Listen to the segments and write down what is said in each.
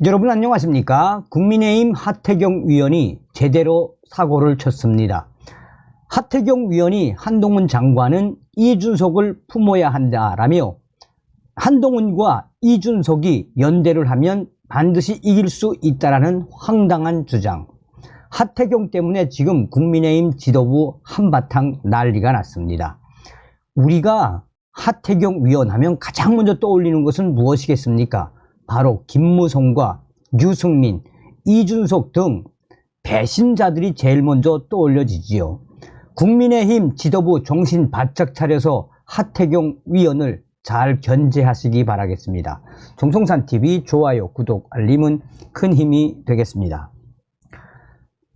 여러분 안녕하십니까? 국민의힘 하태경 의원이 제대로 사고를 쳤습니다. 하태경 의원이 한동훈 장관은 이준석을 품어야 한다라며 한동훈과 이준석이 연대를 하면 반드시 이길 수 있다라는 황당한 주장. 하태경 때문에 지금 국민의힘 지도부 한바탕 난리가 났습니다. 우리가 하태경 의원 하면 가장 먼저 떠올리는 것은 무엇이겠습니까? 바로 김무성과 유승민, 이준석 등 배신자들이 제일 먼저 떠올려지지요. 국민의힘 지도부 정신 바짝 차려서 하태경 의원을 잘 견제하시기 바라겠습니다. 정성산TV 좋아요, 구독, 알림은 큰 힘이 되겠습니다.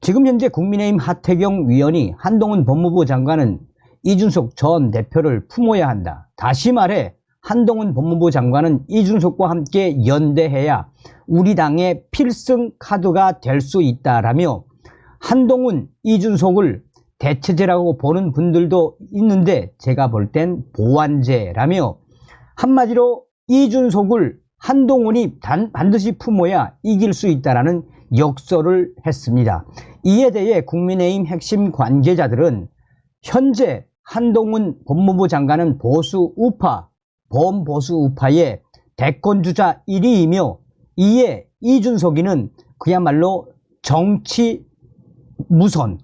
지금 현재 국민의힘 하태경 의원이 한동훈 법무부 장관은 이준석 전 대표를 품어야 한다. 다시 말해 한동훈 법무부 장관은 이준석과 함께 연대해야 우리 당의 필승 카드가 될 수 있다라며 한동훈, 이준석을 대체제라고 보는 분들도 있는데 제가 볼 땐 보완제라며 한마디로 이준석을 한동훈이 반드시 품어야 이길 수 있다라는 역설을 했습니다. 이에 대해 국민의힘 핵심 관계자들은 현재 한동훈 법무부 장관은 보수 우파, 범보수 우파의 대권주자 1위이며 이에 이준석이는 그야말로 정치 무선,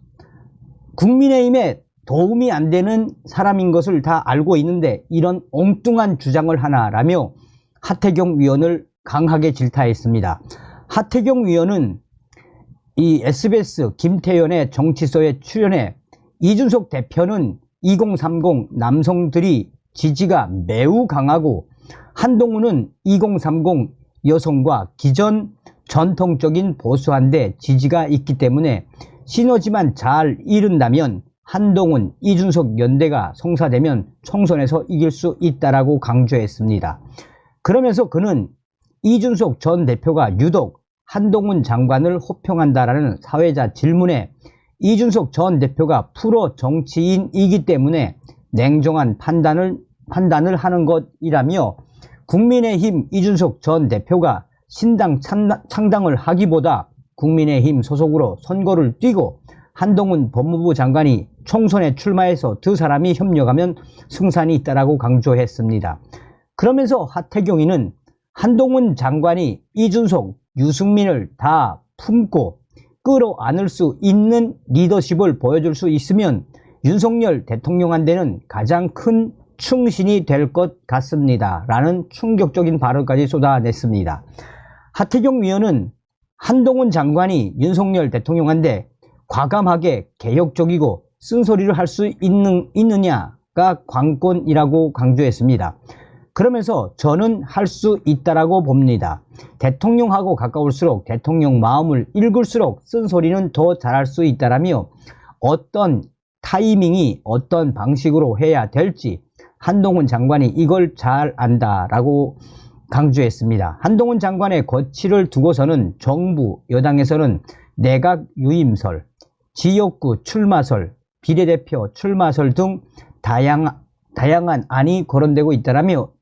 국민의힘에 도움이 안 되는 사람인 것을 다 알고 있는데 이런 엉뚱한 주장을 하나라며 하태경 의원을 강하게 질타했습니다. 하태경 의원은 이 SBS 김태현의 정치소에 출연해 이준석 대표는 2030 남성들이 지지가 매우 강하고 한동훈은 2030 여성과 기존 전통적인 보수한데 지지가 있기 때문에 시너지만 잘 이룬다면 한동훈, 이준석 연대가 성사되면 총선에서 이길 수 있다라고 강조했습니다. 그러면서 그는 이준석 전 대표가 유독 한동훈 장관을 호평한다라는 사회자 질문에 이준석 전 대표가 프로 정치인이기 때문에 냉정한 판단을 하는 것이라며 국민의힘 이준석 전 대표가 신당 창당을 하기보다 국민의힘 소속으로 선거를 뛰고 한동훈 법무부 장관이 총선에 출마해서 두 사람이 협력하면 승산이 있다라고 강조했습니다. 그러면서 하태경이는 한동훈 장관이 이준석, 유승민을 다 품고 끌어안을 수 있는 리더십을 보여줄 수 있으면 윤석열 대통령한테는 가장 큰 충신이 될 것 같습니다. 라는 충격적인 발언까지 쏟아냈습니다. 하태경 의원은 한동훈 장관이 윤석열 대통령한테 과감하게 개혁적이고 쓴소리를 할 수 있느냐가 관건이라고 강조했습니다. 그러면서 저는 할 수 있다라고 봅니다. 대통령하고 가까울수록 대통령 마음을 읽을수록 쓴소리는 더 잘할 수 있다라며 어떤 타이밍이 어떤 방식으로 해야 될지 한동훈 장관이 이걸 잘 안다라고 강조했습니다. 한동훈 장관의 거취를 두고서는 정부, 여당에서는 내각 유임설, 지역구 출마설, 비례대표 출마설 등 다양한 안이 거론되고 있다라며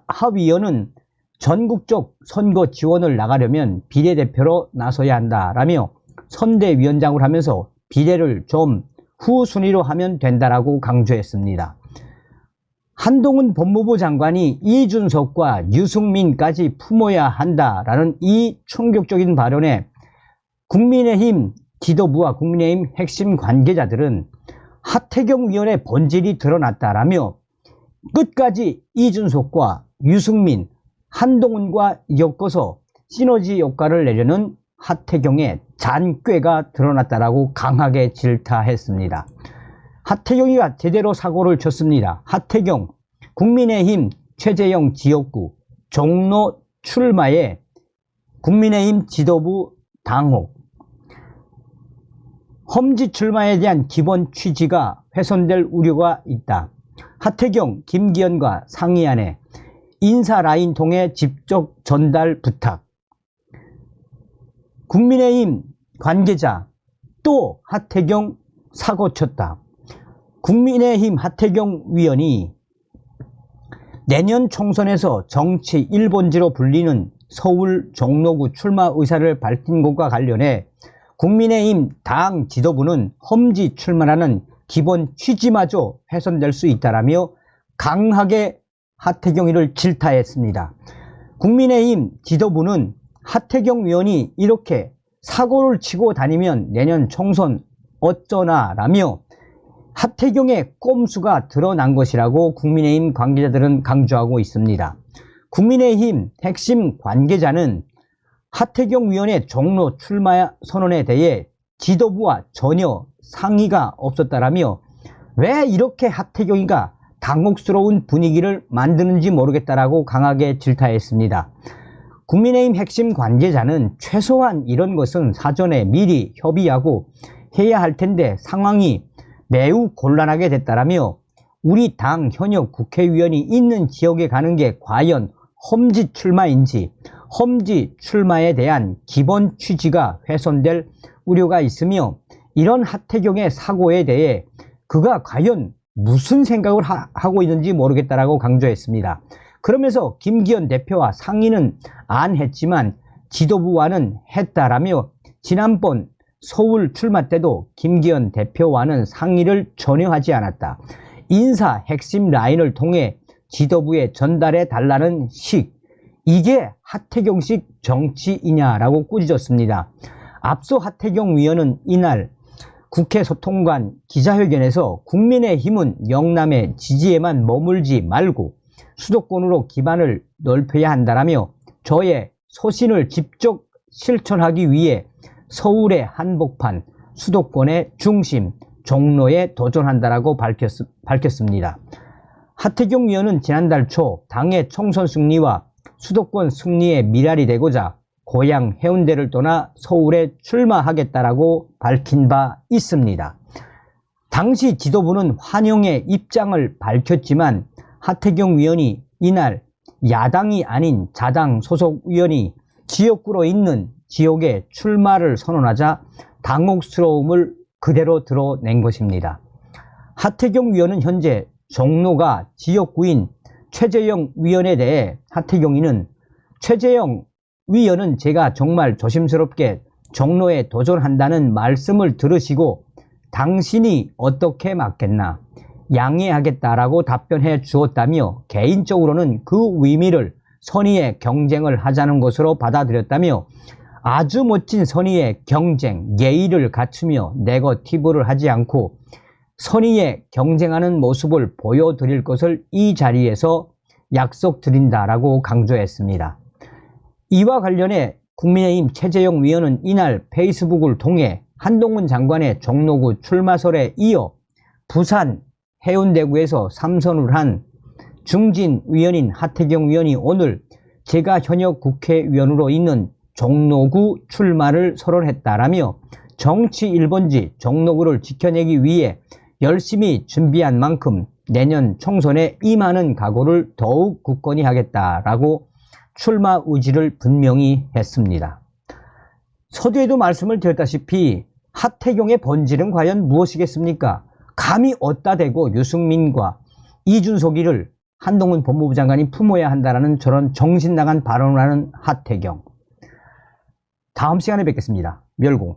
하위원은 전국적 선거 지원을 나가려면 비례대표로 나서야 한다라며 선대위원장을 하면서 비례를 좀 후순위로 하면 된다라고 강조했습니다. 한동훈 법무부 장관이 이준석과 유승민까지 품어야 한다라는 이 충격적인 발언에 국민의힘 지도부와 국민의힘 핵심 관계자들은 하태경 의원의 본질이 드러났다라며 끝까지 이준석과 유승민, 한동훈과 엮어서 시너지 효과를 내려는 하태경의 잔꾀가 드러났다라고 강하게 질타했습니다. 하태경이가 제대로 사고를 쳤습니다. 하태경, 국민의힘 최재형 지역구 종로 출마에 국민의힘 지도부 당혹, 험지 출마에 대한 기본 취지가 훼손될 우려가 있다. 하태경, 김기현과 상의안에 인사 라인 통해 직접 전달 부탁. 국민의힘 관계자 또 하태경 사고 쳤다. 국민의힘 하태경 위원이 내년 총선에서 정치 1번지로 불리는 서울 종로구 출마 의사를 밝힌 것과 관련해 국민의힘 당 지도부는 험지 출마라는 기본 취지마저 훼손될 수 있다라며 강하게 하태경이를 질타했습니다. 국민의힘 지도부는 하태경 의원이 이렇게 사고를 치고 다니면 내년 총선 어쩌나 라며 하태경의 꼼수가 드러난 것이라고 국민의힘 관계자들은 강조하고 있습니다. 국민의힘 핵심 관계자는 하태경 의원의 종로 출마 선언에 대해 지도부와 전혀 상의가 없었다라며 왜 이렇게 하태경이가 당혹스러운 분위기를 만드는지 모르겠다라고 강하게 질타했습니다. 국민의힘 핵심 관계자는 최소한 이런 것은 사전에 미리 협의하고 해야 할 텐데 상황이 매우 곤란하게 됐다라며 우리 당 현역 국회의원이 있는 지역에 가는 게 과연 험지 출마인지 험지 출마에 대한 기본 취지가 훼손될 우려가 있으며 이런 하태경의 사고에 대해 그가 과연 무슨 생각을 하고 있는지 모르겠다라고 강조했습니다. 그러면서 김기현 대표와 상의는 안 했지만 지도부와는 했다라며 지난번 서울 출마 때도 김기현 대표와는 상의를 전혀 하지 않았다. 인사 핵심 라인을 통해 지도부에 전달해 달라는 식, 이게 하태경식 정치이냐라고 꾸짖었습니다. 앞서 하태경 의원은 이날 국회 소통관 기자회견에서 국민의힘은 영남의 지지에만 머물지 말고 수도권으로 기반을 넓혀야 한다라며 저의 소신을 직접 실천하기 위해 서울의 한복판, 수도권의 중심, 종로에 도전한다라고 밝혔습니다. 하태경 의원은 지난달 초 당의 총선 승리와 수도권 승리의 미랄이 되고자 고향 해운대를 떠나 서울에 출마하겠다라고 밝힌 바 있습니다. 당시 지도부는 환영의 입장을 밝혔지만 하태경 의원이 이날 야당이 아닌 자당 소속 의원이 지역구로 있는 지역에 출마를 선언하자 당혹스러움을 그대로 드러낸 것입니다. 하태경 의원은 현재 종로가 지역구인 최재형 위원에 대해 하태경이는 최재형 위원은 제가 정말 조심스럽게 종로에 도전한다는 말씀을 들으시고 당신이 어떻게 맡겠나 양해하겠다라고 답변해 주었다며 개인적으로는 그 의미를 선의의 경쟁을 하자는 것으로 받아들였다며 아주 멋진 선의의 경쟁, 예의를 갖추며 네거티브를 하지 않고 선의의 경쟁하는 모습을 보여드릴 것을 이 자리에서 약속드린다라고 강조했습니다. 이와 관련해 국민의힘 최재형 위원은 이날 페이스북을 통해 한동훈 장관의 종로구 출마설에 이어 부산 해운대구에서 3선을 한 중진 위원인 하태경 위원이 오늘 제가 현역 국회의원으로 있는 종로구 출마를 선언했다라며 정치 1번지 종로구를 지켜내기 위해 열심히 준비한 만큼 내년 총선에 임하는 각오를 더욱 굳건히 하겠다라고 출마 의지를 분명히 했습니다. 서두에도 말씀을 드렸다시피 하태경의 본질은 과연 무엇이겠습니까? 감히 어디다 대고 유승민과 이준석이를 한동훈 법무부 장관이 품어야 한다라는 저런 정신나간 발언을 하는 하태경. 다음 시간에 뵙겠습니다. 멸공.